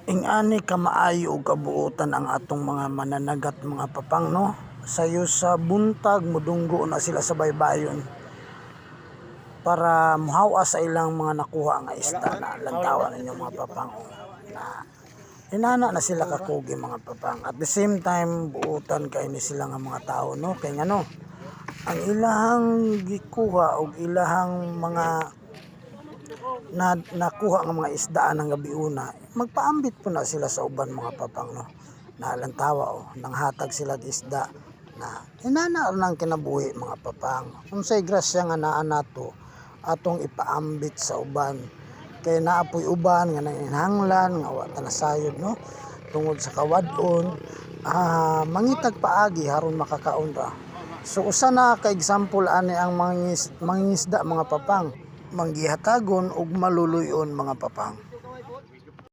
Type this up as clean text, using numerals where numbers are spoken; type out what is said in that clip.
Ingani ka maayo og kabuotan ang atong mga mananagat mga papang no. Sayo sa buntag modunggo na sila sa baybayon para muhawa sa ilang mga nakuha nga isda na lantawan ninyo mga papang na inana na sila kakugi mga papang. At the same time buotan kay ni sila nga mga tao no kay ngano ang ilahang gikuha og ilahang mga nakuha nga mga isdaan ng gabi una, magpaambit po na sila sa uban mga papang no. Nalantawa nanghatag sila og isda na inana nang kinabuhi mga papang. Unsay grasya nga naa nato atong ipaambit sa uban kay naapoy uban nga nanginhanglan nga wa ta nasayod no tungod sa kawadon mangitag paagi haron makakaon ra. So usa na ka example ani ang mangingisda mga papang, manggihatagon ug maluluyon mga papang.